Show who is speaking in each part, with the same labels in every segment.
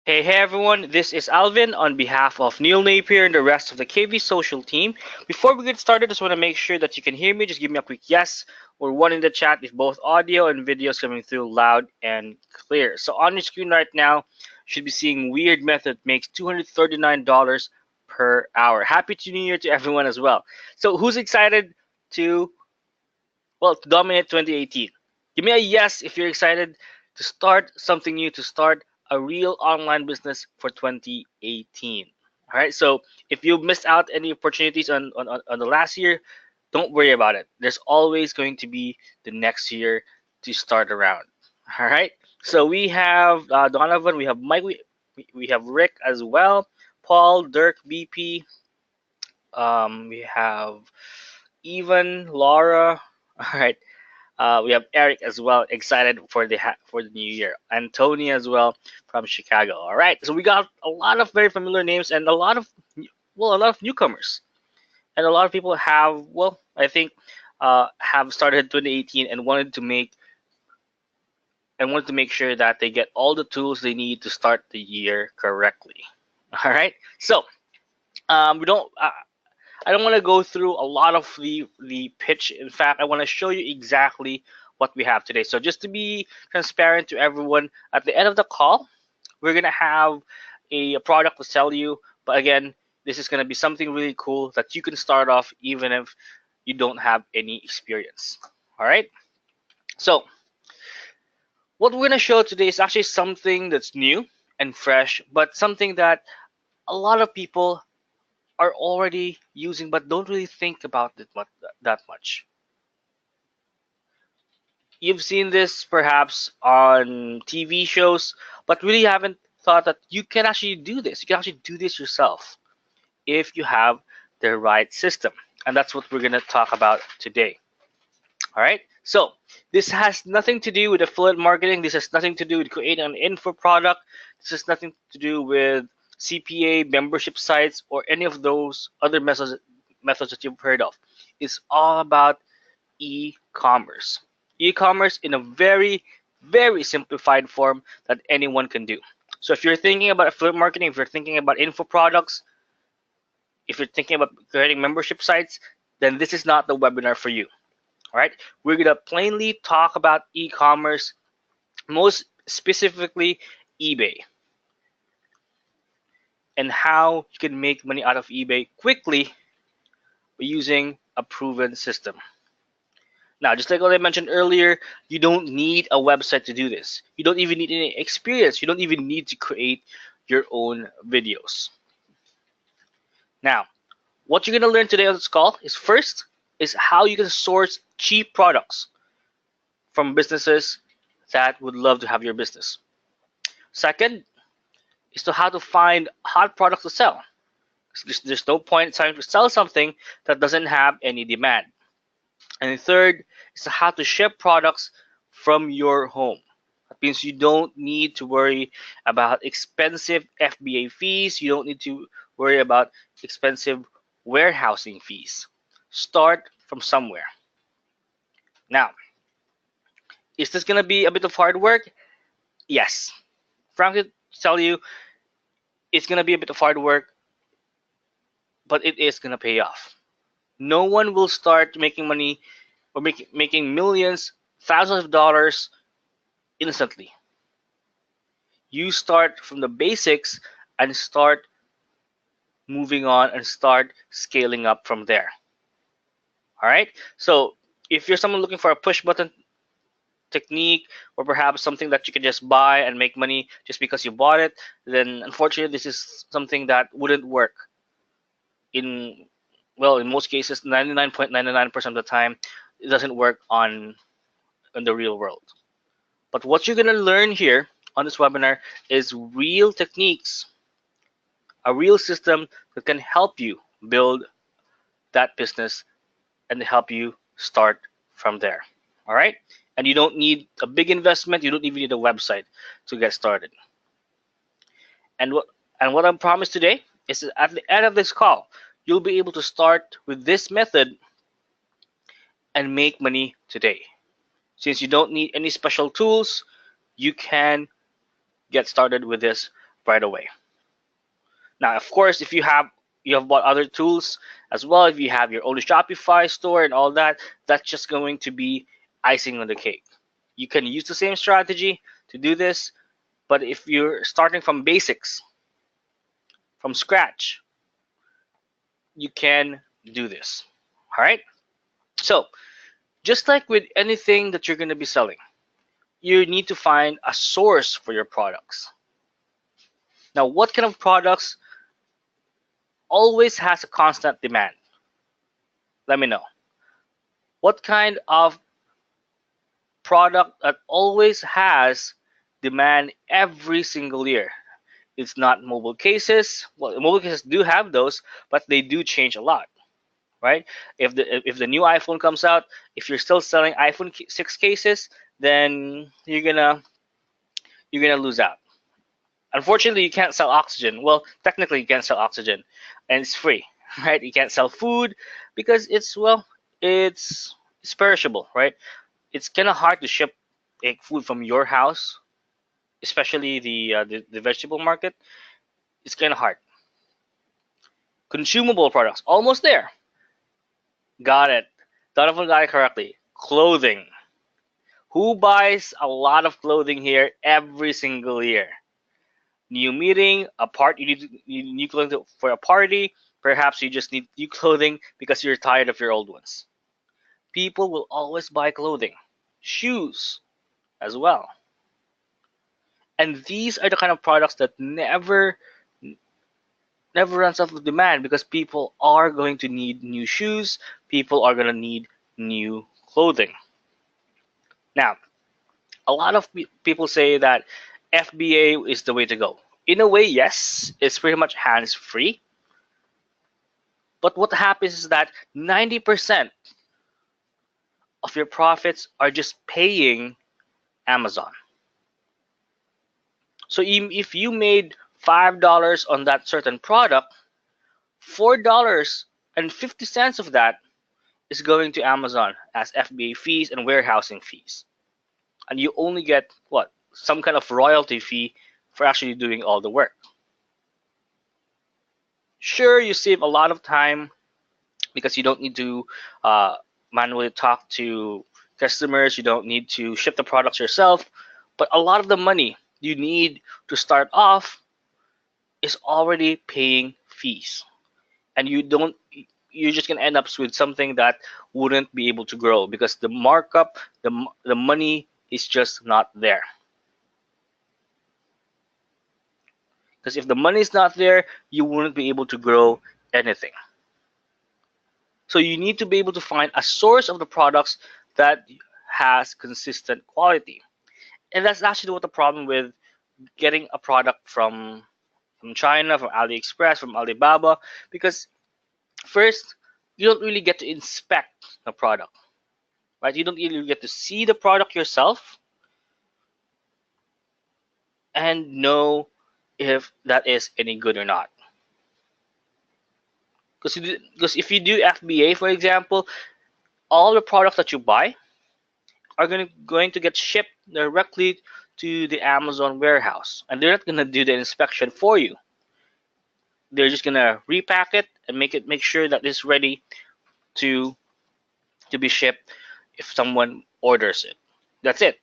Speaker 1: Hey everyone, this is Alvin on behalf of Neil Napier and the rest of the KV Social team. Before we get started, just want to make sure that you can hear me. Just give me a quick yes or one in the chat if both audio and video is coming through loud and clear. So on your screen right now, you should be seeing Weird Method makes $239 per hour. Happy New Year to everyone as well. So who's excited to to dominate 2018? Give me a yes if you're excited to start something new, to start a real online business for 2018. All right, so if you missed out any opportunities on the last year, don't worry about it. There's always going to be the next year to start around. All right, so we have Donovan, we have Mike, we have Rick as well, Paul, Dirk, BP, we have Evan, Laura. All right, we have Eric as well, excited for the new year. And Tony as well from Chicago. All right, so we got a lot of very familiar names and a lot of newcomers, and a lot of people have I think have started 2018 and wanted to make sure that they get all the tools they need to start the year correctly. All right, so we don't. I don't want to go through a lot of the pitch. In fact, I want to show you exactly what we have today. So just to be transparent to everyone, at the end of the call, we're gonna have a product to sell you. But again, this is gonna be something really cool that you can start off even if you don't have any experience. All right. So what we're gonna show today is actually something that's new and fresh, but something that a lot of people are already using but don't really think about it that much. You've seen this perhaps on TV shows, but really haven't thought that you can actually do this. You can actually do this yourself if you have the right system. And that's what we're going to talk about today. All right. So this has nothing to do with affiliate marketing. This has nothing to do with creating an info product. This has nothing to do with CPA, membership sites, or any of those other methods that you've heard of. It's all about e-commerce. E-commerce in a very, very simplified form that anyone can do. So if you're thinking about affiliate marketing, if you're thinking about info products, if you're thinking about creating membership sites, then this is not the webinar for you. All right, we're gonna plainly talk about e-commerce, most specifically eBay, and how you can make money out of eBay quickly by using a proven system. Now, just like what I mentioned earlier, you don't need a website to do this. You don't even need any experience. You don't even need to create your own videos. Now, what you're gonna learn today on this call is first is how you can source cheap products from businesses that would love to have your business. Second is to how to find hot products to sell. There's no point trying to sell something that doesn't have any demand. And third is how to ship products from your home. That means you don't need to worry about expensive FBA fees. You don't need to worry about expensive warehousing fees. Start from somewhere. Now, is this going to be a bit of hard work? Yes. Frankly, to tell you, it's going to be a bit of hard work, but it is going to pay off. No one will start making money or making millions, thousands of dollars instantly. You start from the basics and start moving on and start scaling up from there. All right. So if you're someone looking for a push button technique or perhaps something that you can just buy and make money just because you bought it, then unfortunately this is something that wouldn't work in in most cases 99.99% of the time it doesn't work on in the real world. But what you're going to learn here on this webinar is real techniques, a real system that can help you build that business and help you start from there. All right. And you don't need a big investment. You don't even need a website to get started. And what I promise today is that at the end of this call, you'll be able to start with this method and make money today. Since you don't need any special tools, you can get started with this right away. Now, of course, if you have bought other tools as well, if you have your own Shopify store and all that, that's just going to be icing on the cake. You can use the same strategy to do this, but if you're starting from basics, from scratch, you can do this. All right. So just like with anything that you're going to be selling, you need to find a source for your products. Now, what kind of products always has a constant demand? Let me know. What kind of product that always has demand every single year? It's not mobile cases. Well, mobile cases do have those, but they do change a lot, right? If the new iPhone comes out, if you're still selling iPhone 6 cases, then you're gonna lose out. Unfortunately, you can't sell oxygen. Well, technically, you can't sell oxygen, and it's free, right? You can't sell food because it's perishable, right? It's kind of hard to ship food from your house, especially the vegetable market. It's kind of hard. Consumable products, almost there. Got it. Donovan got it correctly. Clothing. Who buys a lot of clothing here every single year? New meeting, you need new clothing for a party. Perhaps you just need new clothing because you're tired of your old ones. People will always buy clothing, shoes as well. And these are the kind of products that never runs out of demand because people are going to need new shoes, people are going to need new clothing. Now, a lot of people say that FBA is the way to go. In a way, yes, it's pretty much hands free. But what happens is that 90% of your profits are just paying Amazon. So if you made $5 on that certain product, $4.50 of that is going to Amazon as FBA fees and warehousing fees. And you only get what? Some kind of royalty fee for actually doing all the work. Sure, you save a lot of time because you don't need to manually talk to customers, you don't need to ship the products yourself, but a lot of the money you need to start off is already paying fees. And you're just gonna end up with something that wouldn't be able to grow because the markup, the money is just not there. Because if the money is not there, you wouldn't be able to grow anything. So you need to be able to find a source of the products that has consistent quality. And that's actually what the problem with getting a product from China, from AliExpress, from Alibaba, because first, you don't really get to inspect the product, right? You don't really get to see the product yourself and know if that is any good or not. Because if you do FBA, for example, all the products that you buy are going to get shipped directly to the Amazon warehouse, and they're not going to do the inspection for you. They're just going to repack it and make sure that it's ready to be shipped if someone orders it. That's it.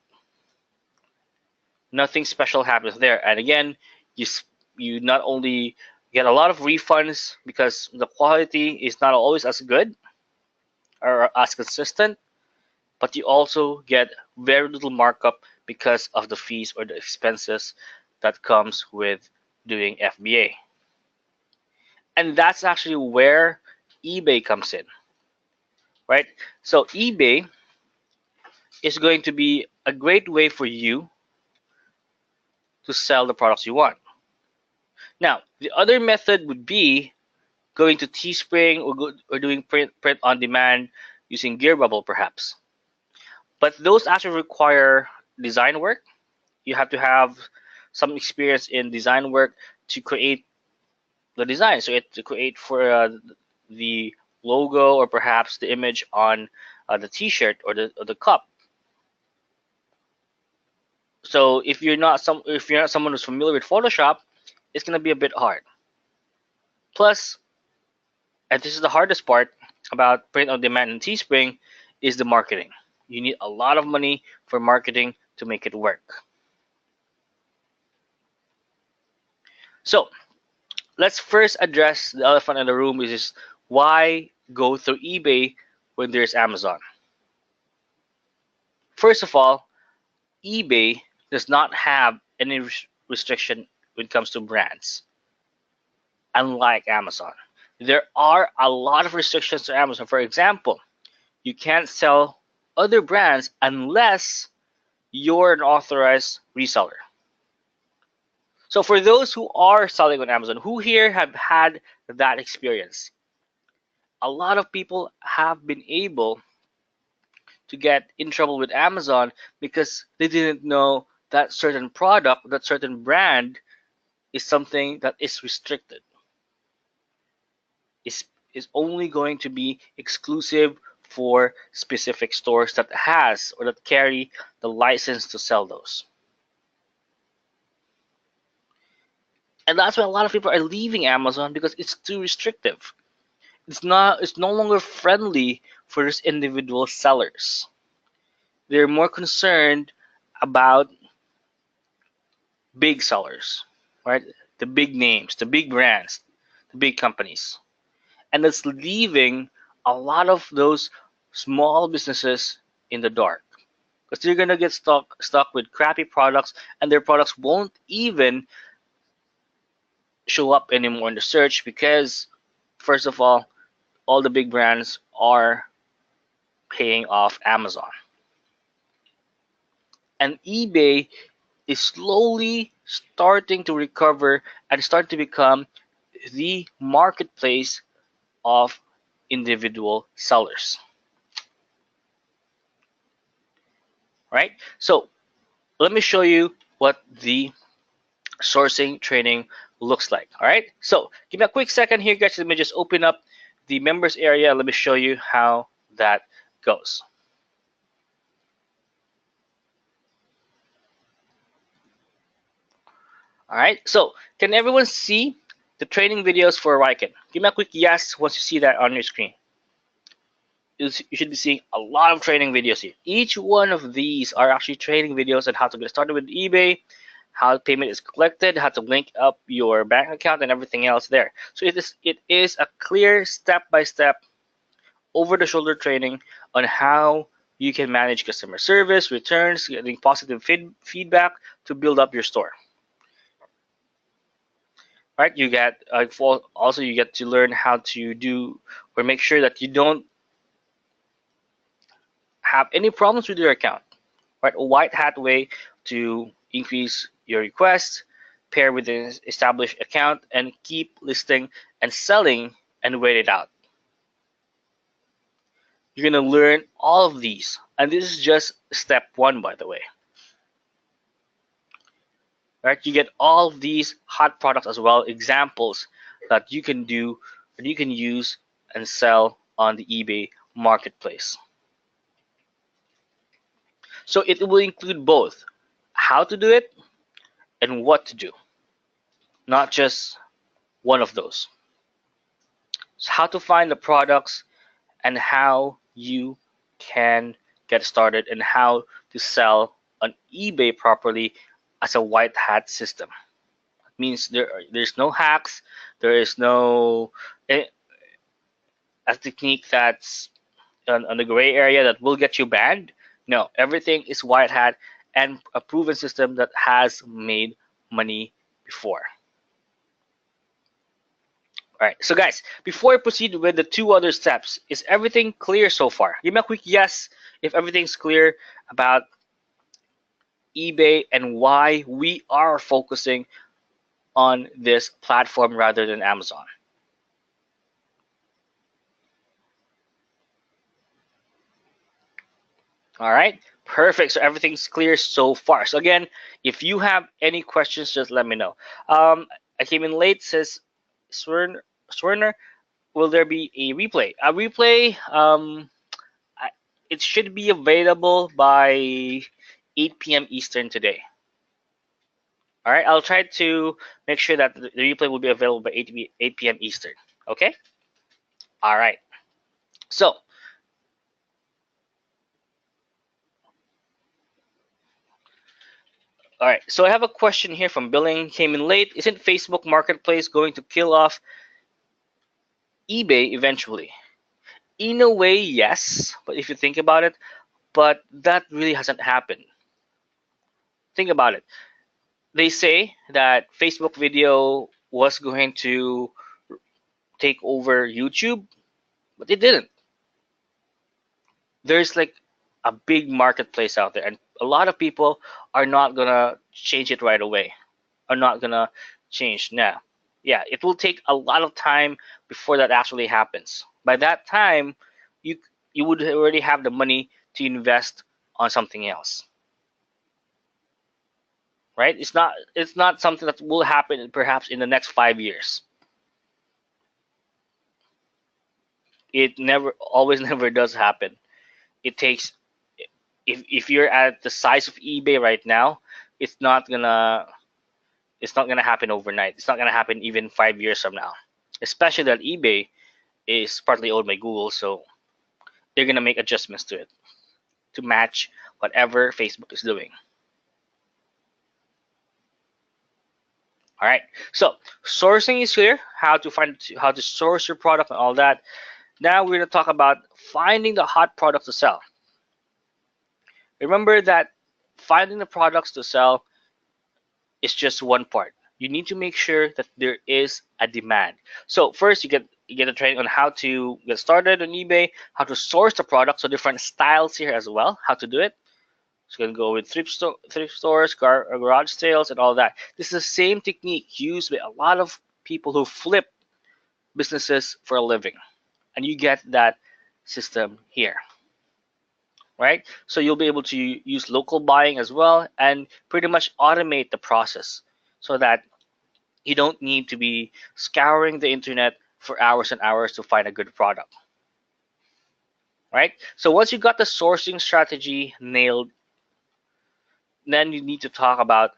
Speaker 1: Nothing special happens there. And again, you not only get a lot of refunds because the quality is not always as good or as consistent, but you also get very little markup because of the fees or the expenses that comes with doing FBA. And that's actually where eBay comes in, right? So eBay is going to be a great way for you to sell the products you want. Now, the other method would be going to Teespring or doing print on demand using Gearbubble perhaps. But those actually require design work. You have to have some experience in design work to create the design. So to create for the logo or perhaps the image on the T-shirt or the cup. So if you're not someone who's familiar with Photoshop, it's going to be a bit hard. Plus, and this is the hardest part about print on demand and Teespring, is the marketing. You need a lot of money for marketing to make it work. So let's first address the elephant in the room, which is why go through eBay when there's Amazon. First of all, eBay does not have any restriction when it comes to brands, unlike Amazon. There are a lot of restrictions to Amazon. For example, you can't sell other brands unless you're an authorized reseller. So for those who are selling on Amazon, who here have had that experience? A lot of people have been able to get in trouble with Amazon because they didn't know that certain product, that certain brand is something that is restricted. Is only going to be exclusive for specific stores that has or that carry the license to sell those. And that's why a lot of people are leaving Amazon, because it's too restrictive. It's no longer friendly for these individual sellers. They're more concerned about big sellers, right? The big names, the big brands, the big companies. And that's leaving a lot of those small businesses in the dark, because they're gonna get stuck with crappy products, and their products won't even show up anymore in the search because, first of all the big brands are paying off Amazon. And eBay is slowly starting to recover and start to become the marketplace of individual sellers. Right? So let me show you what the sourcing training looks like. All right, so give me a quick second here, guys. Let me just open up the members area. Let me show you how that goes. All right, so can everyone see the training videos for Raiken? Give me a quick yes once you see that on your screen. You should be seeing a lot of training videos here. Each one of these are actually training videos on how to get started with eBay, how payment is collected, how to link up your bank account, and everything else there. So it is a clear step-by-step, over-the-shoulder training on how you can manage customer service, returns, getting positive feedback to build up your store. Right? You get also you get to learn how to do or make sure that you don't have any problems with your account. Right? A white hat way to increase your requests, pair with an established account, and keep listing and selling and wait it out. You're going to learn all of these. And this is just step one, by the way. Right? You get all of these hot products as well, examples that you can do, that you can use and sell on the eBay marketplace. So it will include both how to do it and what to do, not just one of those. So how to find the products and how you can get started and how to sell on eBay properly as a white hat system. It means there's no hacks, there is no a technique that's on the gray area that will get you banned. No, everything is white hat and a proven system that has made money before. All right, so guys, before I proceed with the two other steps, is everything clear so far? Give me a quick yes if everything's clear about eBay and why we are focusing on this platform rather than Amazon. All right, perfect. So everything's clear so far. So again, if you have any questions, just let me know. I came in late, says Swerner. Will there be a replay? A replay, it should be available by 8 p.m. Eastern today. All right, I'll try to make sure that the replay will be available by 8 p.m. Eastern. Okay. All right. So, all right. So I have a question here from Billing. Came in late. Isn't Facebook Marketplace going to kill off eBay eventually? In a way, yes. But if you think about it, but that really hasn't happened. Think about it. They say that Facebook video was going to take over YouTube, but it didn't. There's like a big marketplace out there, and a lot of people are not gonna change it right away, are not gonna change now. Yeah, it will take a lot of time before that actually happens. By that time, you you would already have the money to invest on something else, right? It's not something that will happen perhaps in the next 5 years. It never always never does happen. It takes, if you're at the size of eBay right now, it's not gonna it's not gonna happen overnight. It's not gonna happen even 5 years from now. Especially that eBay is partly owned by Google, so they're gonna make adjustments to it to match whatever Facebook is doing. All right. So sourcing is clear. How to source your product and all that. Now we're gonna talk about finding the hot product to sell. Remember that finding the products to sell is just one part. You need to make sure that there is a demand. So first you get a training on how to get started on eBay, how to source the product, so different styles here as well, how to do it. So you can go with thrift stores, garage sales, and all that. This is the same technique used by a lot of people who flip businesses for a living, and you get that system here, right? So you'll be able to use local buying as well, and pretty much automate the process so that you don't need to be scouring the internet for hours and hours to find a good product, right? So once you got the sourcing strategy nailed, then you need to talk about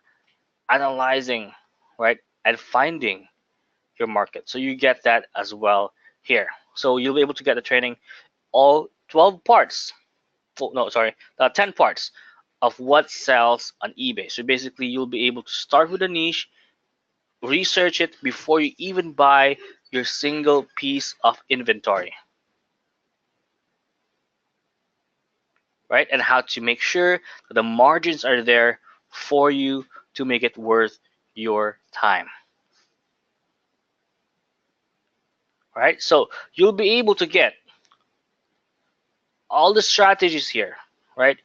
Speaker 1: analyzing, right, and finding your market. So you get that as well here. So you'll be able to get the training, all 12 parts, no, sorry, 10 parts of what sells on eBay. So basically you'll be able to start with a niche, research it before you even buy your single piece of inventory, right? And how to make sure that the margins are there for you to make it worth your time, right? So you'll be able to get all the strategies here, right,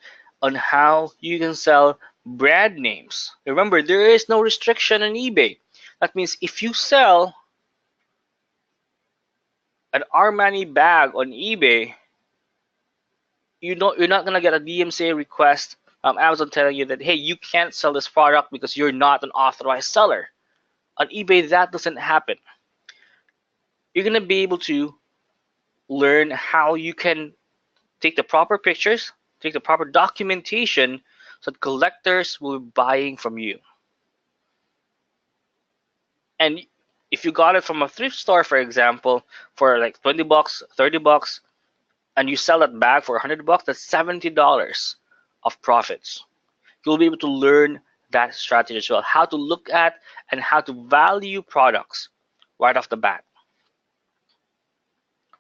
Speaker 1: on how you can sell brand names. Remember, there is no restriction on eBay. That means if you sell an Armani bag on eBay, you're not gonna get a DMCA request, Amazon telling you that, hey, you can't sell this product because you're not an authorized seller. On eBay, that doesn't happen. You're gonna be able to learn how you can take the proper pictures, take the proper documentation, so that collectors will be buying from you. And if you got it from a thrift store, for example, for like 20 bucks, 30 bucks, and you sell that bag for 100 bucks, that's $70 of profits. You'll be able to learn that strategy as well, how to look at and how to value products right off the bat,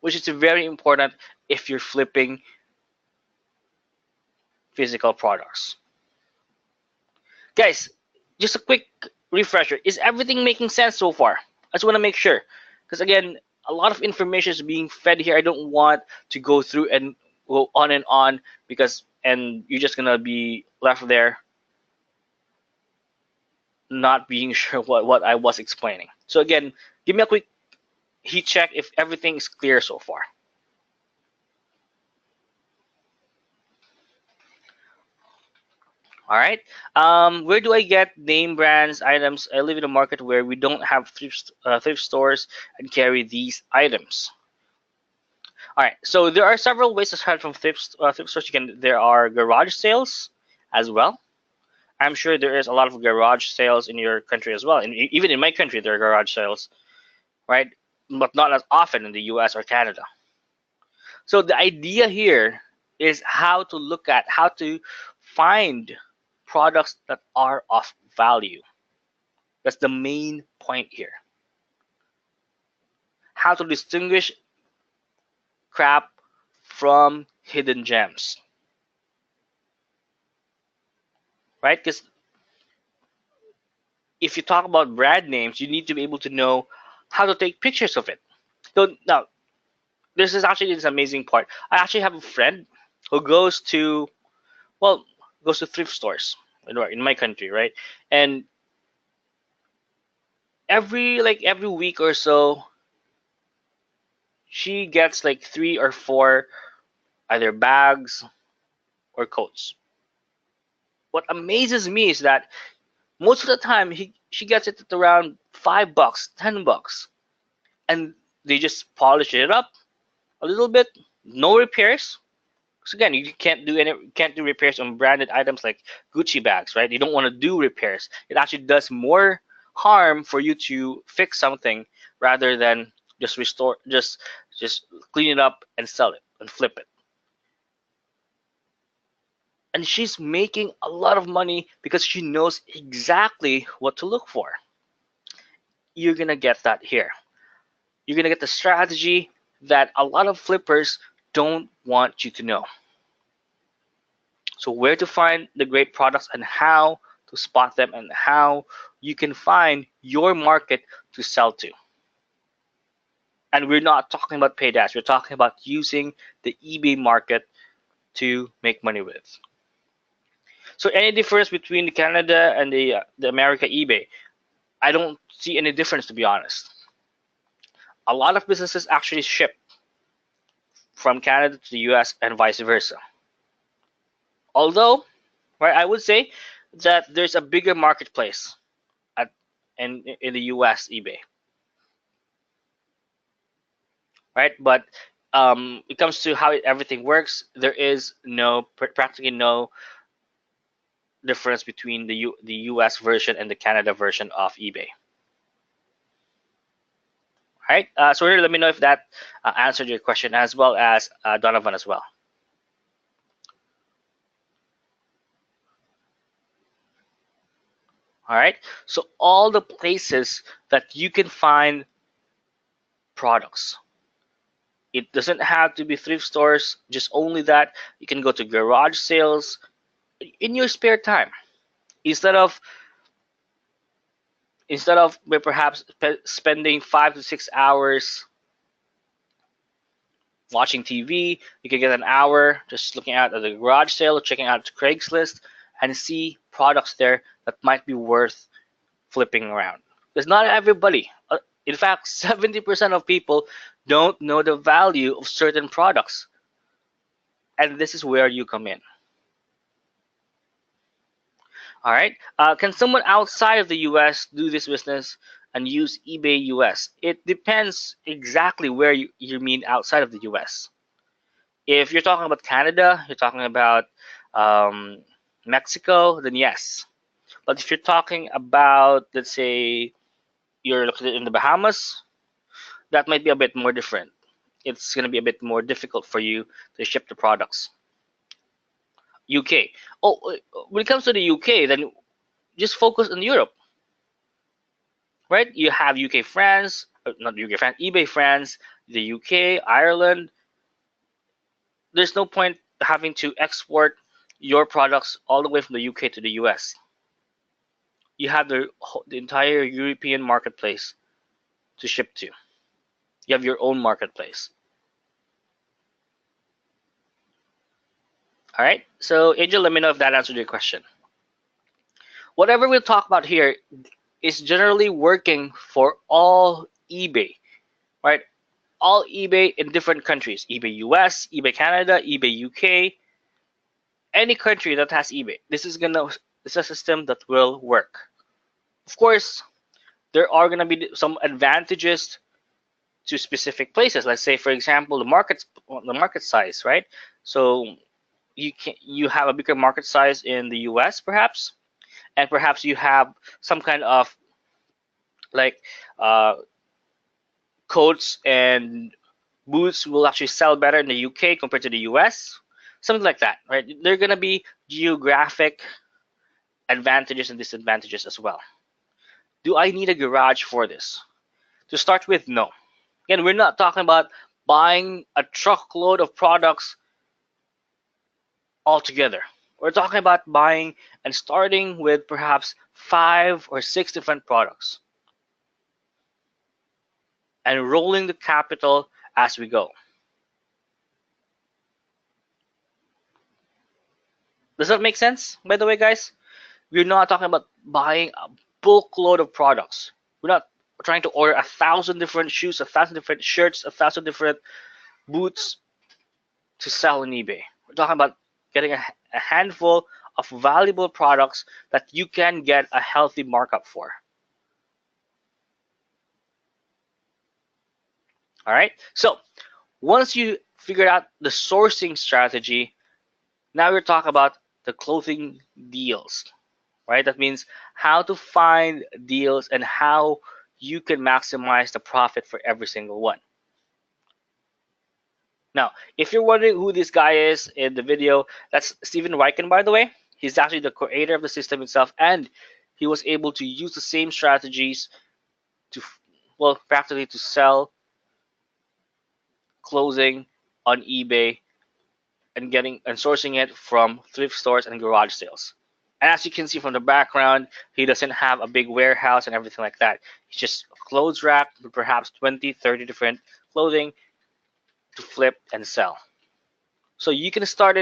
Speaker 1: which is very important if you're flipping physical products. Guys, just a quick refresher. Is everything making sense so far? I just want to make sure, because again, a lot of information is being fed here. I don't want to go through and go on and on, and you're just gonna be left there not being sure what I was explaining. So again, give me a quick heat check if everything is clear so far. All right. Where do I get name brands, items? I live in a market where we don't have thrift stores and carry these items. All right. So there are several ways to start from thrift stores. There are garage sales as well, I'm sure there is a lot of garage sales in your country as well. And even in my country, there are garage sales, right? But not as often in the US or Canada. So the idea here is how to find products that are of value. That's the main point here. How to distinguish crap from hidden gems, right? Because if you talk about brand names, you need to be able to know how to take pictures of it. So now, this is actually this amazing part. I actually have a friend who well, goes to thrift stores in my country, right? And every week or so, she gets like 3 or 4 either bags or coats. What amazes me is that most of the time she gets it at around $5, $10, and they just polish it up a little bit, no repairs. So again, you can't do repairs on branded items like Gucci bags, right? You don't want to do repairs. It actually does more harm for you to fix something rather than just restore, just clean it up and sell it and flip it. And she's making a lot of money because she knows exactly what to look for. You're gonna get that here. You're gonna get the strategy that a lot of flippers don't want you to know. So where to find the great products and how to spot them and how you can find your market to sell to. And we're not talking about paid ads. We're talking about using the eBay market to make money with. So any difference between Canada and the America eBay? I don't see any difference, to be honest. A lot of businesses actually ship from Canada to the US and vice versa. Although, right, I would say that there's a bigger marketplace in the US eBay, right? But it comes to how everything works, there is practically no difference between the US version and the Canada version of eBay. All right, so here, let me know if that answered your question, as well as Donovan as well. All right, so all the places that you can find products. It doesn't have to be thrift stores, just only that. You can go to garage sales in your spare time. Instead of perhaps spending 5 to 6 hours watching TV, you can get an hour just looking at the garage sale, checking out Craigslist, and see products there that might be worth flipping around. Because not everybody, in fact, 70% of people don't know the value of certain products. And this is where you come in. All right. Can someone outside of the US do this business and use eBay US? It depends exactly where you mean outside of the US. If you're talking about Canada, you're talking about Mexico, then yes. But if you're talking about, let's say, you're located in the Bahamas, that might be a bit more different. It's going to be a bit more difficult for you to ship the products. UK. Oh, when it comes to the UK, then just focus on Europe, right? You have UK France, not UK France, eBay France, the UK, Ireland. There's no point having to export your products all the way from the UK to the US. You have the entire European marketplace to ship to. You have your own marketplace. All right. So Angel, let me know if that answered your question. Whatever we'll talk about here is generally working for all eBay, right? All eBay in different countries: eBay US, eBay Canada, eBay UK, any country that has eBay. This is a system that will work. Of course, there are gonna be some advantages to specific places. Let's say, for example, the market size, right? So you have a bigger market size in the US, perhaps. and perhaps you have some kind of like uh, coats and boots will actually sell better in the UK compared to the US, something like that, right? There are gonna be geographic advantages and disadvantages as well. Do I need a garage for this? To start with, no. Again, we're not talking about buying a truckload of products altogether. We're talking about buying and starting with perhaps 5 or 6 different products and rolling the capital as we go. Does that make sense, by the way, guys? We're not talking about buying a bulk load of products. We're not trying to order 1,000 different shoes, 1,000 different shirts, 1,000 different boots to sell on eBay. We're talking about getting a handful of valuable products that you can get a healthy markup for. All right. So once you figure out the sourcing strategy, now we're talking about the clothing deals, right? That means how to find deals and how you can maximize the profit for every single one. Now, if you're wondering who this guy is in the video, that's Stephen Raiken, by the way. He's actually the creator of the system itself, and he was able to use the same strategies to, well, practically to sell clothing on eBay and getting and sourcing it from thrift stores and garage sales. And as you can see from the background, he doesn't have a big warehouse and everything like that. It's just a clothes rack with perhaps 20, 30 different clothing to flip and sell. So you can start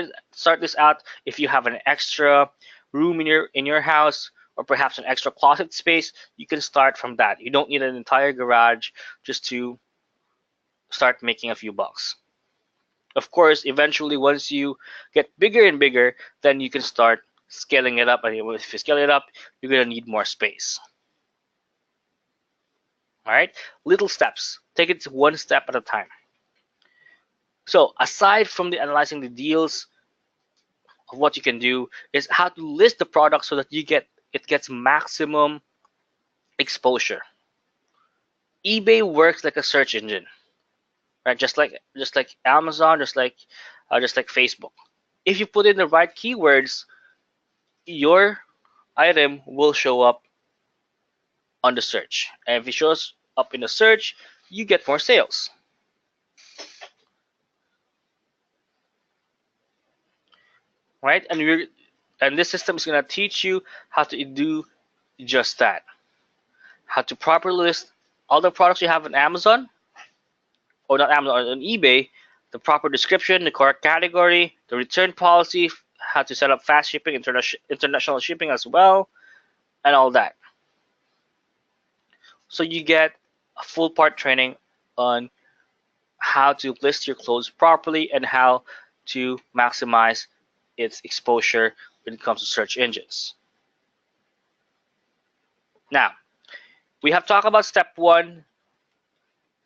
Speaker 1: this out if you have an extra room in your house or perhaps an extra closet space. You can start from that. You don't need an entire garage just to start making a few bucks. Of course, eventually once you get bigger and bigger, then you can start scaling it up. And if you scale it up, you're gonna need more space. All right, little steps. Take it one step at a time. So aside from the analyzing the deals, of what you can do is how to list the product so that it gets maximum exposure. eBay works like a search engine, right? Just like Amazon, just like Facebook. If you put in the right keywords, your item will show up on the search, and if it shows up in the search, you get more sales. Right? And this system is going to teach you how to do just that. How to properly list all the products you have on Amazon, or not Amazon, on eBay, the proper description, the correct category, the return policy, how to set up fast shipping, international shipping as well, and all that. So you get a full part training on how to list your clothes properly and how to maximize its exposure when it comes to search engines. Now, we have talked about step 1,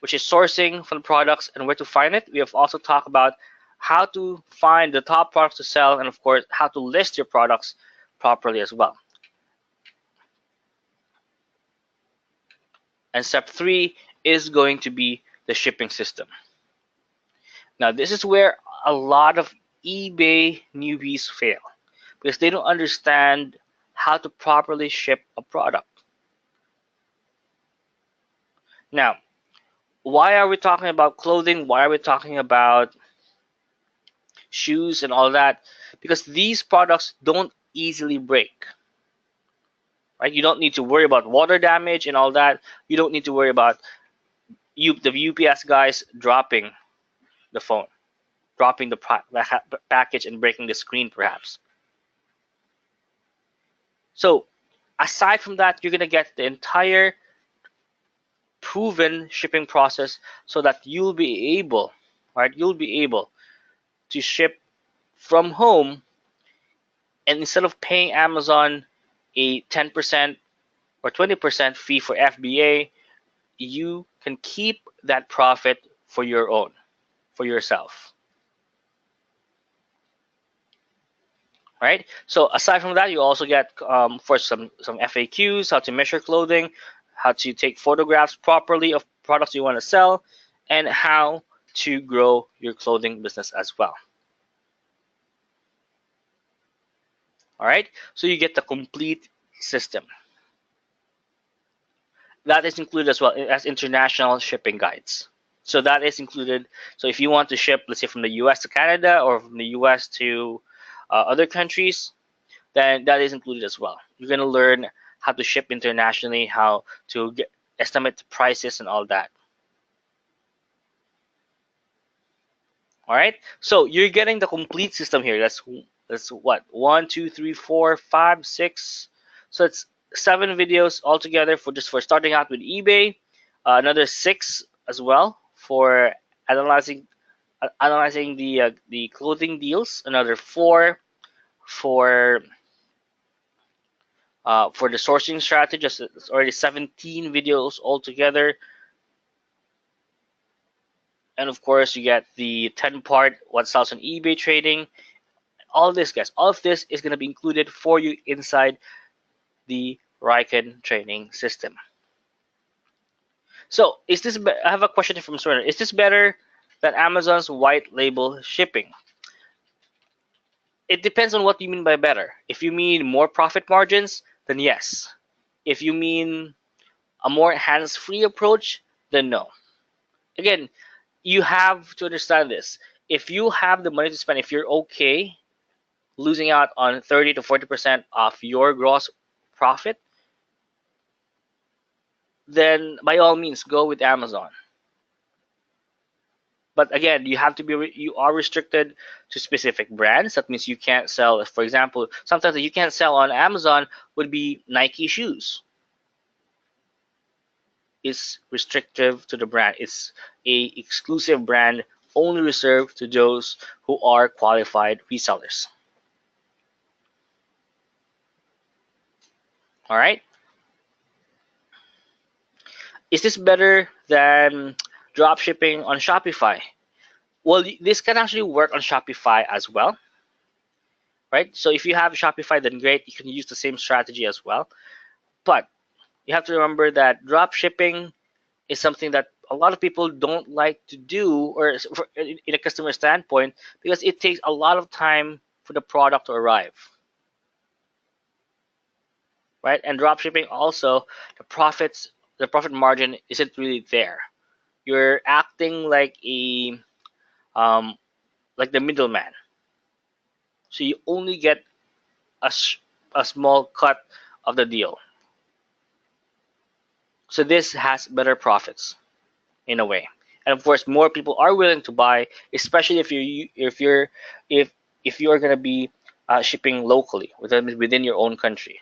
Speaker 1: which is sourcing for the products and where to find it. We have also talked about how to find the top products to sell, and of course, how to list your products properly as well. And step 3 is going to be the shipping system. Now, this is where a lot of eBay newbies fail because they don't understand how to properly ship a product. Now, why are we talking about clothing? Why are we talking about shoes and all that? Because these products don't easily break. Right? You don't need to worry about water damage and all that. You don't need to worry about the UPS guys dropping the phone, dropping the package and breaking the screen perhaps. So aside from that, you're going to get the entire proven shipping process so that you'll be able, right? You'll be able to ship from home, and instead of paying Amazon a 10% or 20% fee for FBA, you can keep that profit for your own, for yourself. right? So aside from that, you also get for some FAQs, how to measure clothing, how to take photographs properly of products you want to sell, and how to grow your clothing business as well. All right, so you get the complete system. That is included as well as international shipping guides. So that is included. So if you want to ship, let's say from the US to Canada or from the US to other countries, then that is included as well. You're going to learn how to ship internationally, how to estimate the prices and all that. All right. So you're getting the complete system here. That's what 1, 2, 3, 4, 5, 6. So it's 7 videos altogether for just for starting out with eBay. Another 6 as well for analyzing the clothing deals. Another 4 for for the sourcing strategy. It's already 17 videos altogether. And of course, you get the 10-part what sells on eBay trading. All this, guys, all of this is going to be included for you inside the Raiken training system. So, I have a question from Serena. Is this better than Amazon's white label shipping? It depends on what you mean by better. If you mean more profit margins, then yes. If you mean a more hands-free approach, then no. Again, you have to understand this. If you have the money to spend, if you're okay losing out on 30 to 40% of your gross profit, then by all means go with Amazon. But again, you are restricted to specific brands. That means you can't sell, for example, sometimes that you can't sell on Amazon would be Nike shoes. It's restrictive to the brand. It's a exclusive brand only reserved to those who are qualified resellers. All right. Is this better than drop shipping on Shopify? Well, this can actually work on Shopify as well, right? So if you have Shopify, then great, you can use the same strategy as well. But you have to remember that drop shipping is something that a lot of people don't like to do, or in a customer standpoint, because it takes a lot of time for the product to arrive, right? And drop shipping also, the profit margin isn't really there. You're acting um, like the middleman. So you only get a, a small cut of the deal. So this has better profits in a way. And of course, more people are willing to buy, especially if you're gonna be shipping locally within your own country.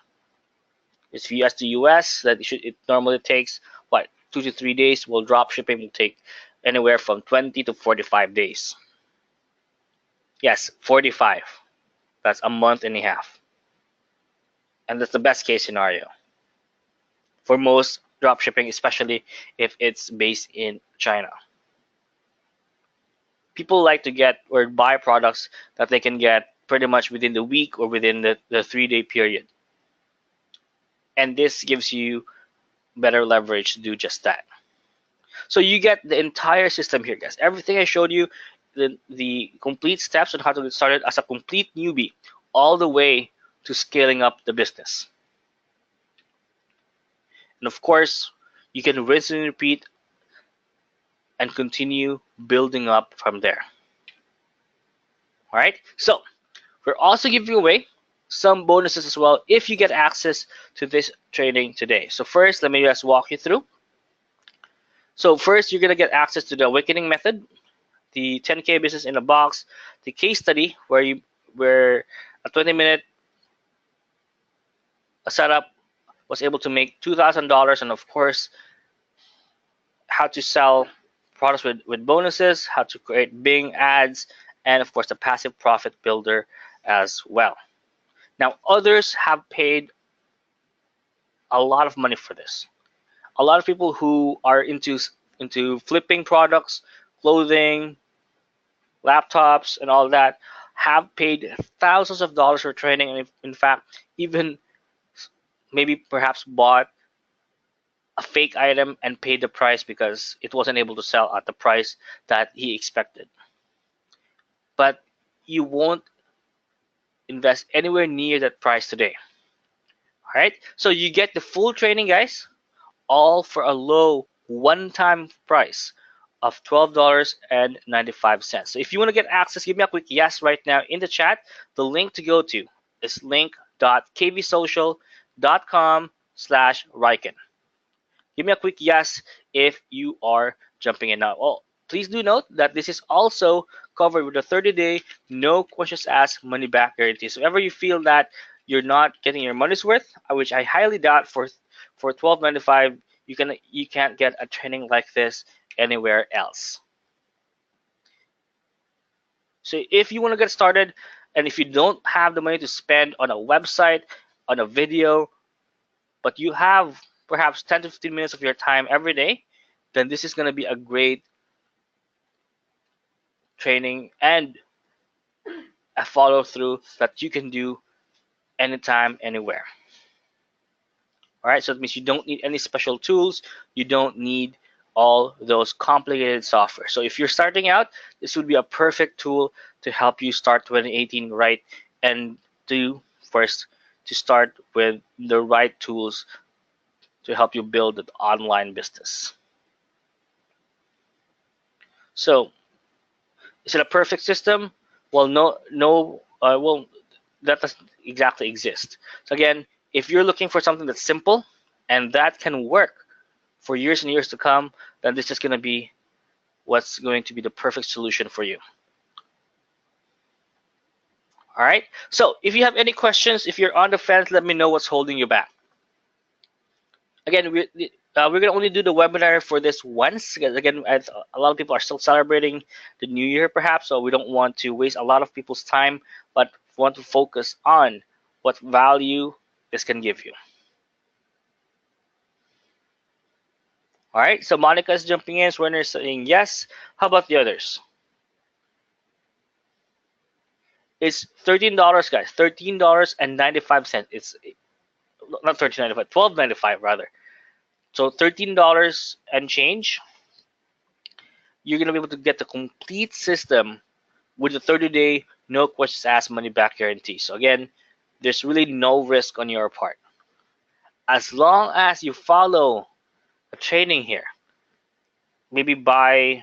Speaker 1: If US to US, it normally takes what 2 to 3 days. Well, drop shipping will take anywhere from 20 to 45 days. Yes, 45. That's a month and a half. And that's the best case scenario for most drop shipping, especially if it's based in China. People like to get or buy products that they can get pretty much within the week or within the 3-day period. And this gives you better leverage to do just that. So you get the entire system here, guys. Everything I showed you, the complete steps on how to get started as a complete newbie, all the way to scaling up the business. And of course, you can rinse and repeat and continue building up from there. All right, so we're also giving away some bonuses as well if you get access to this training today. So first, let me just walk you through. So first, you're gonna get access to the awakening method, the 10K business in a box, the case study where a 20-minute setup was able to make $2,000, and of course, how to sell products with bonuses, how to create Bing ads, and of course the passive profit builder as well. Now, others have paid a lot of money for this. A lot of people who are into flipping products, clothing, laptops, and all that have paid thousands of dollars for training, and in fact, even maybe perhaps bought a fake item and paid the price because it wasn't able to sell at the price that he expected. But you won't invest anywhere near that price today. All right, so you get the full training, guys, all for a low one-time price of $12.95. So if you want to get access, give me a quick yes right now in the chat. The link to go to is link.kvsocial.com/Raiken. Give me a quick yes if you are jumping in now. Oh, please do note that this is also covered with a 30-day no questions asked money back guarantee. So whenever you feel that you're not getting your money's worth, which I highly doubt for $12.95, you can't get a training like this anywhere else. So if you want to get started, and if you don't have the money to spend on a website, on a video, but you have perhaps 10 to 15 minutes of your time every day, then this is going to be a great training and a follow through that you can do anytime, anywhere. All right, so it means you don't need any special tools. You don't need all those complicated software. So if you're starting out, this would be a perfect tool to help you start 2018 right, and to first to start with the right tools to help you build an online business. So is it a perfect system? Well, well, that doesn't exactly exist. So again, if you're looking for something that's simple and that can work for years and years to come, then this is going to be what's going to be the perfect solution for you. All right. So if you have any questions, if you're on the fence, let me know what's holding you back. Again, we're going to only do the webinar for this once. Because again, a lot of people are still celebrating the new year, perhaps, so we don't want to waste a lot of people's time, but want to focus on what value this can give you. All right. So Monica is jumping in. Werner is saying yes. How about the others? It's $13, guys. $13.95. It's not $13.95, $12.95 rather. So $13 and change. You're gonna be able to get the complete system with the 30-day no questions asked money back guarantee. So again, there's really no risk on your part. As long as you follow the training here, maybe buy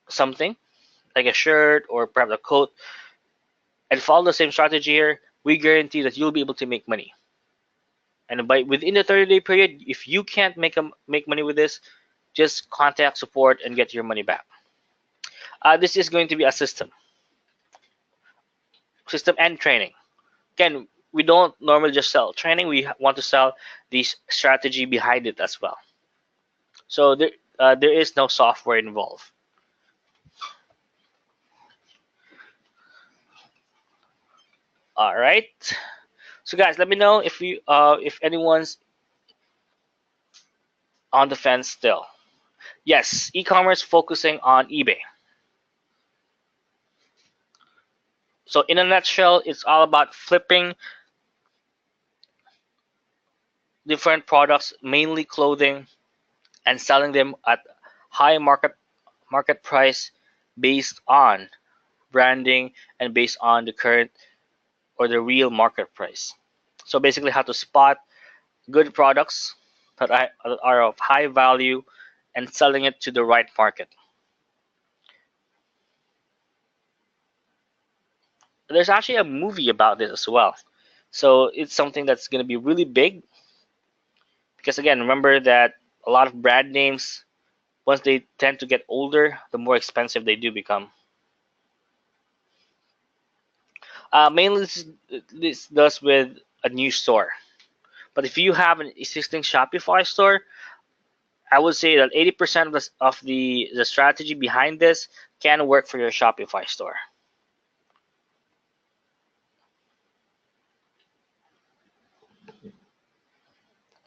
Speaker 1: something like a shirt or perhaps a coat and follow the same strategy here, we guarantee that you'll be able to make money. And by within the 30-day period, if you can't make money with this, just contact support and get your money back. This is going to be a system and training. Again, we don't normally just sell training. We want to sell this strategy behind it as well. So there is no software involved. All right. So guys, let me know if anyone's on the fence still. Yes, e-commerce focusing on eBay. So in a nutshell, it's all about flipping different products, mainly clothing, and selling them at high market price based on branding and based on the current or the real market price. So basically how to spot good products that are of high value and selling it to the right market. There's actually a movie about this as well. So it's something that's going to be really big because again, remember that a lot of brand names, once they tend to get older, the more expensive they do become. Mainly this does with a new store. But if you have an existing Shopify store, I would say that 80% of the strategy behind this can work for your Shopify store.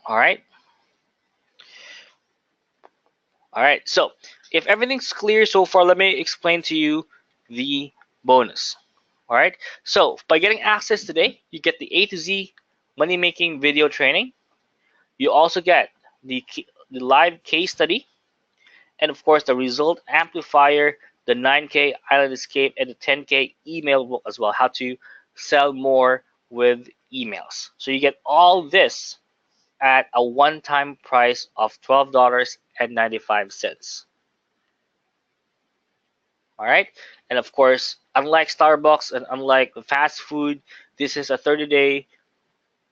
Speaker 1: All right. All right. So if everything's clear so far, let me explain to you the bonus. All right. So by getting access today, you get the A to Z money making video training. You also get the live case study, and of course the result amplifier, the 9K island escape, and the 10K email book as well. How to sell more with emails. So you get all this at a one-time price of $12.95. All right. And of course, unlike Starbucks and unlike fast food, this is a 30-day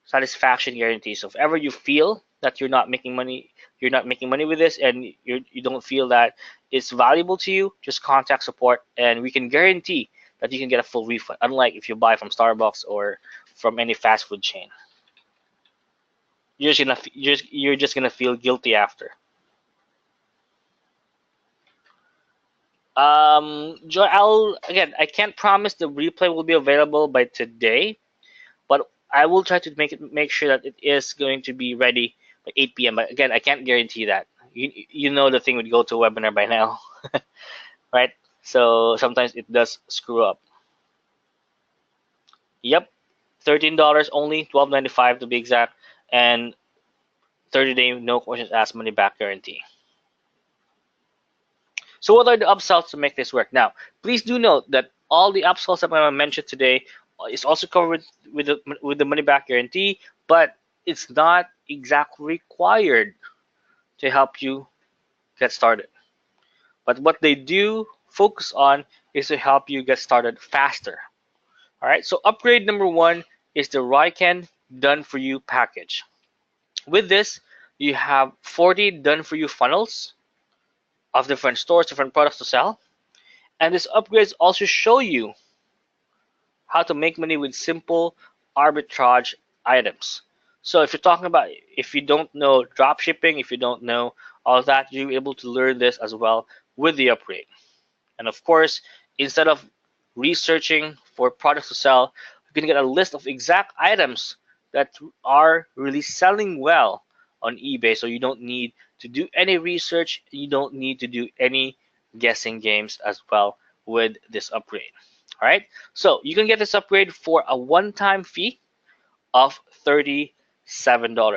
Speaker 1: satisfaction guarantee. So if ever you feel that you're not making money with this, and you don't feel that it's valuable to you, just contact support, and we can guarantee that you can get a full refund. Unlike if you buy from Starbucks or from any fast food chain, you're just gonna feel guilty after. Joy, I can't promise the replay will be available by today, but I will try to make sure that it is going to be ready by 8 p.m. But again, I can't guarantee that. You know the thing would go to a webinar by now, right? So sometimes it does screw up. Yep, $13 only, $12.95 to be exact, and 30-day no questions asked money back guarantee. So what are the upsells to make this work? Now, please do note that all the upsells that I'm going to mention today is also covered with the money back guarantee, but it's not exactly required to help you get started. But what they do focus on is to help you get started faster. All right, so upgrade number one is the Raiken Done For You package. With this, you have 40 done for you funnels of different stores, different products to sell. And these upgrades also show you how to make money with simple arbitrage items. So if you're talking about, if you don't know drop shipping, if you don't know all of that, you're able to learn this as well with the upgrade. And of course, instead of researching for products to sell, you can get a list of exact items that are really selling well on eBay. So you don't need to do any research. You don't need to do any guessing games as well with this upgrade. All right. So you can get this upgrade for a one-time fee of $37.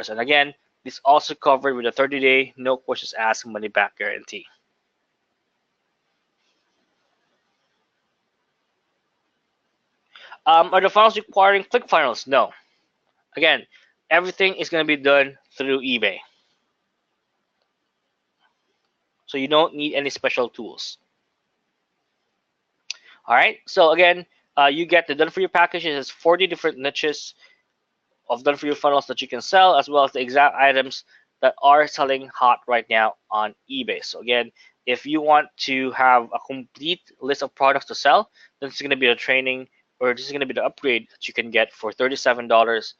Speaker 1: And again, this also covered with a 30-day no questions asked money back guarantee. Are the funnels requiring ClickFunnels? No. Again, everything is going to be done through eBay. So you don't need any special tools. All right. So again, you get the done for you package. It has 40 different niches of done for you funnels that you can sell, as well as the exact items that are selling hot right now on eBay. So again, if you want to have a complete list of products to sell, this is going to be the training, or this is going to be the upgrade that you can get for $37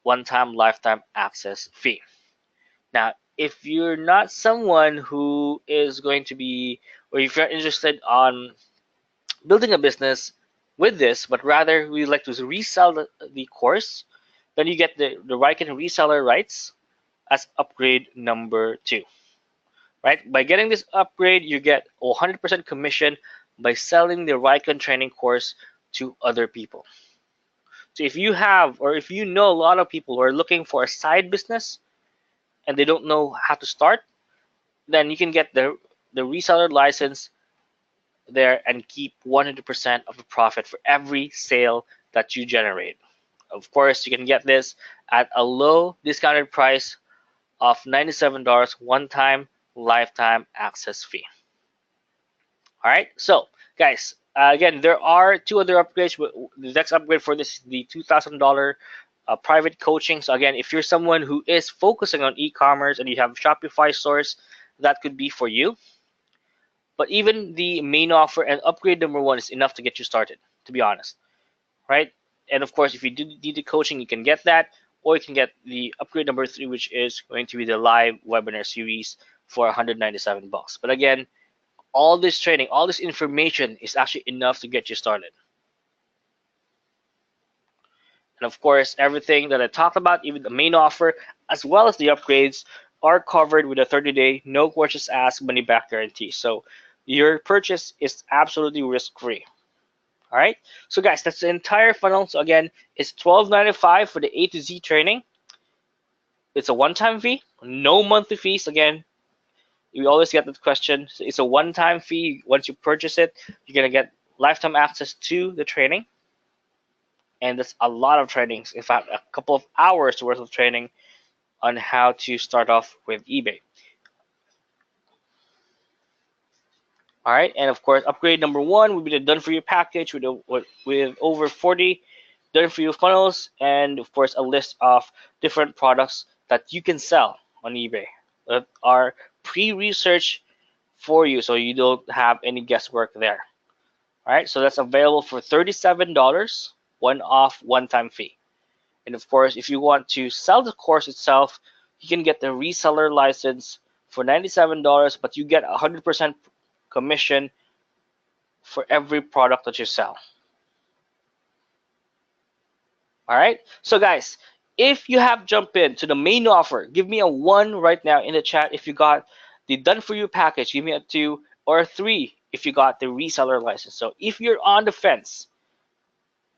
Speaker 1: one-time lifetime access fee. Now, if you're not someone who is going to be, or if you're interested on building a business with this, but rather we like to resell the course, then you get the Raiken reseller rights as upgrade number two. Right? By getting this upgrade, you get 100% commission by selling the Raiken training course to other people. So if you have, or if you know a lot of people who are looking for a side business and they don't know how to start, then you can get the reseller license there and keep 100% of the profit for every sale that you generate. Of course, you can get this at a low discounted price of $97 one-time lifetime access fee. All right, so guys, again, there are two other upgrades. The next upgrade for this is the $2,000 private coaching. So again, if you're someone who is focusing on e-commerce and you have Shopify stores, that could be for you. But even the main offer and upgrade number one is enough to get you started, to be honest, right? And of course, if you do need the coaching, you can get that, or you can get the upgrade number three, which is going to be the live webinar series for $197. But again, all this training, all this information is actually enough to get you started. And of course, everything that I talked about, even the main offer, as well as the upgrades, are covered with a 30-day no questions asked money back guarantee. So your purchase is absolutely risk-free. All right. So guys, that's the entire funnel. So again, it's $12.95 for the A to Z training. It's a one-time fee, no monthly fees. Again, we always get that question. So it's a one-time fee. Once you purchase it, you're gonna get lifetime access to the training, and that's a lot of trainings. In fact, a couple of hours worth of training on how to start off with eBay. All right, and of course, upgrade number one would be the done for you package with over 40 done for you funnels, and of course, a list of different products that you can sell on eBay that are pre-researched for you, so you don't have any guesswork there. All right, so that's available for $37, one-off, one-time fee. And of course, if you want to sell the course itself, you can get the reseller license for $97, but you get 100% commission for every product that you sell. All right, so guys, if you have jumped into the main offer, give me a 1 right now in the chat if you got the done for you package. Give me a 2 or a 3 if you got the reseller license. So if you're on the fence,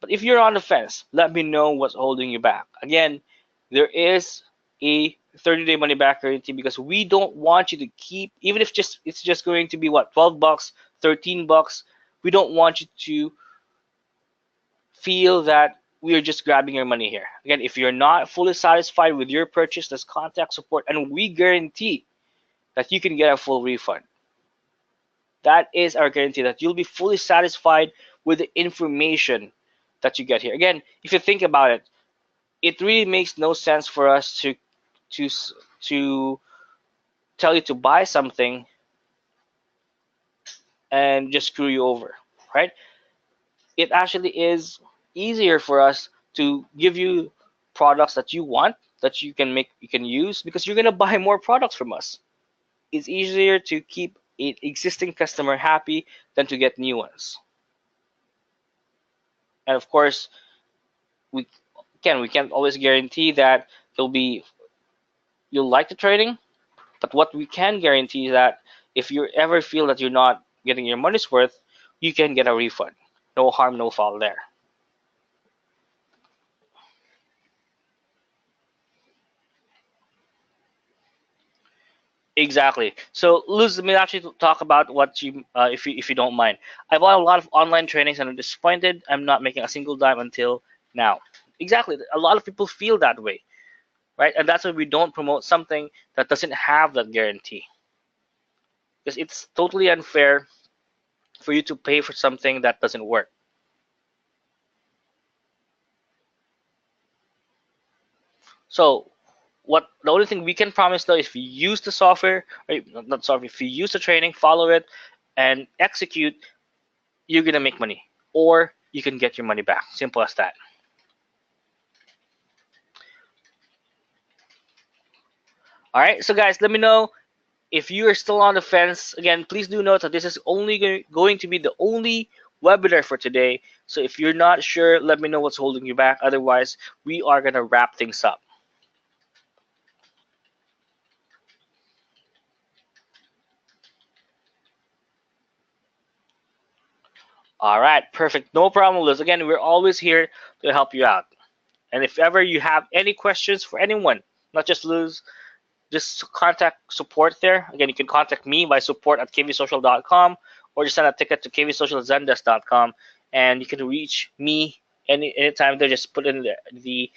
Speaker 1: let me know what's holding you back. Again, there is a 30-day money back guarantee because we don't want you to keep, even if it's just going to be what, $12, $13. We don't want you to feel that we are just grabbing your money here. Again, if you're not fully satisfied with your purchase, let's contact support, and we guarantee that you can get a full refund. That is our guarantee, that you'll be fully satisfied with the information that you get here. Again, if you think about it, it really makes no sense for us to tell you to buy something and just screw you over, right? It actually is easier for us to give you products that you want, that you can use, because you're gonna buy more products from us. It's easier to keep an existing customer happy than to get new ones. And of course, we can't always guarantee that you'll like the training, but what we can guarantee is that if you ever feel that you're not getting your money's worth, you can get a refund. No harm, no foul there. Exactly. So, Luz, let me actually talk about what if you don't mind. I bought a lot of online trainings and I'm disappointed. I'm not making a single dime until now. Exactly. A lot of people feel that way, right? And that's why we don't promote something that doesn't have that guarantee, because it's totally unfair for you to pay for something that doesn't work. So, the only thing we can promise though, if you use the software, or not software, if you use the training, follow it, and execute, you're gonna make money, or you can get your money back. Simple as that. All right, so guys, let me know if you are still on the fence. Again, please do note that this is only going to be the only webinar for today. So if you're not sure, let me know what's holding you back. Otherwise, we are gonna wrap things up. All right, perfect. No problem, Liz. Again, we're always here to help you out. And if ever you have any questions for anyone, not just Liz, just contact support there. Again, you can contact me by support@kvsocial.com, or just send a ticket to kvsocialzendesk.com, and you can reach me anytime there. Just put in the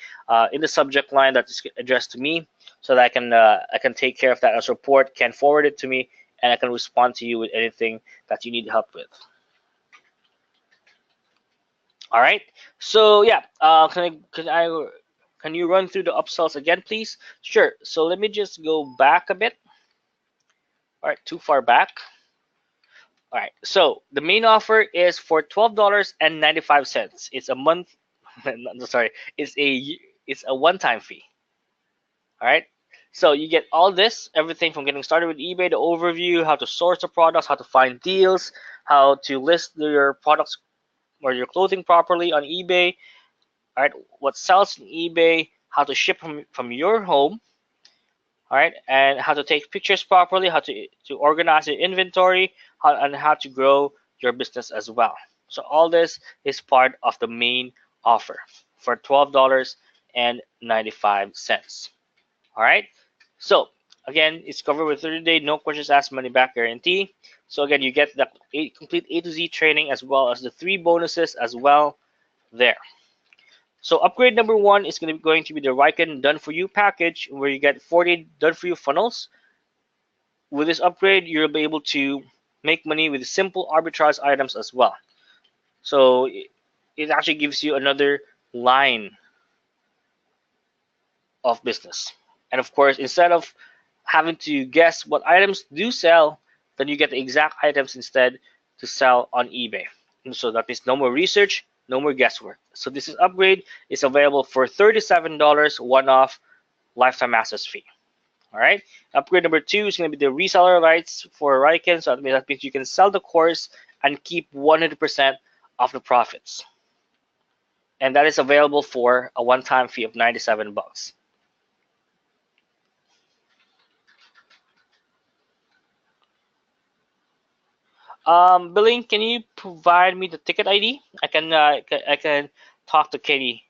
Speaker 1: in the subject line that is addressed to me, so that I can take care of that. As support can forward it to me, and I can respond to you with anything that you need help with. All right. So yeah, can you run through the upsells again, please? Sure. So let me just go back a bit. All right, too far back. All right. So the main offer is for $12.95. It's a month. Sorry. It's a one-time fee. All right. So you get all this, everything from getting started with eBay, the overview, how to source the products, how to find deals, how to list your products or your clothing properly on eBay. All right, what sells on eBay, how to ship from your home, all right, and how to take pictures properly, how to organize your inventory, and how to grow your business as well. So all this is part of the main offer for $12.95. All right. So again, it's covered with 30-day, no questions asked, money back guarantee. So again, you get the complete A to Z training as well as the 3 bonuses as well there. So upgrade number 1 is going to be the Raiken Done For You package, where you get 40 Done For You funnels. With this upgrade, you'll be able to make money with simple arbitrage items as well. So it actually gives you another line of business. And of course, instead of having to guess what items do sell, then you get the exact items instead to sell on eBay. And so that means no more research, no more guesswork. So this is upgrade is available for $37 one-off lifetime access fee. All right. Upgrade number 2 is going to be the reseller rights for Raiken. So that means you can sell the course and keep 100% of the profits. And that is available for a one-time fee of $97. Billing, can you provide me the ticket ID? I can talk to Katie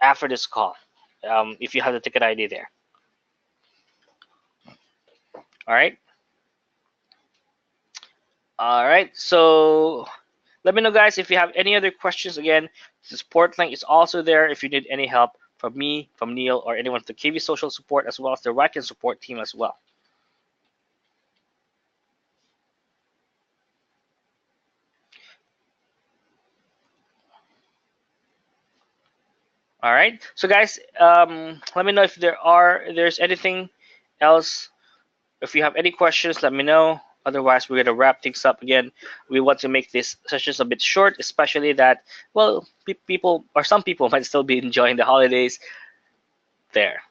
Speaker 1: after this call. If you have the ticket ID there. All right. All right. So let me know, guys, if you have any other questions. Again, the support link is also there if you need any help from me, from Neil, or anyone from the KV Social Support, as well as the Raiken support team as well. All right. So, guys, let me know if there's anything else. If you have any questions, let me know. Otherwise, we're gonna wrap things up again. We want to make this sessions a bit short, especially that, well, people or some people might still be enjoying the holidays there.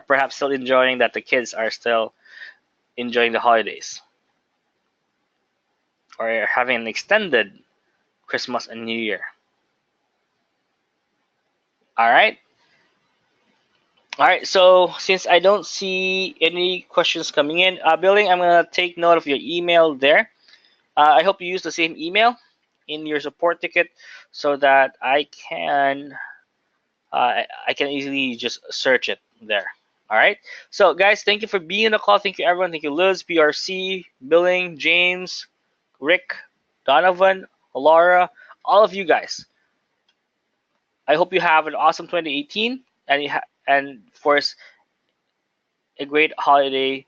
Speaker 1: Perhaps still enjoying that the kids are still enjoying the holidays or having an extended Christmas and New Year. All right. All right. So since I don't see any questions coming in, Billing, I'm gonna take note of your email there. I hope you use the same email in your support ticket so that I can easily just search it there. All right. So guys, thank you for being on the call. Thank you everyone. Thank you Liz, BRC, Billing, James, Rick, Donovan, Laura, all of you guys. I hope you have an awesome 2018 and of course a great holiday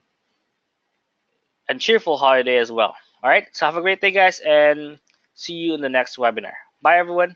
Speaker 1: and cheerful holiday as well. All right. So have a great day, guys, and see you in the next webinar. Bye, everyone.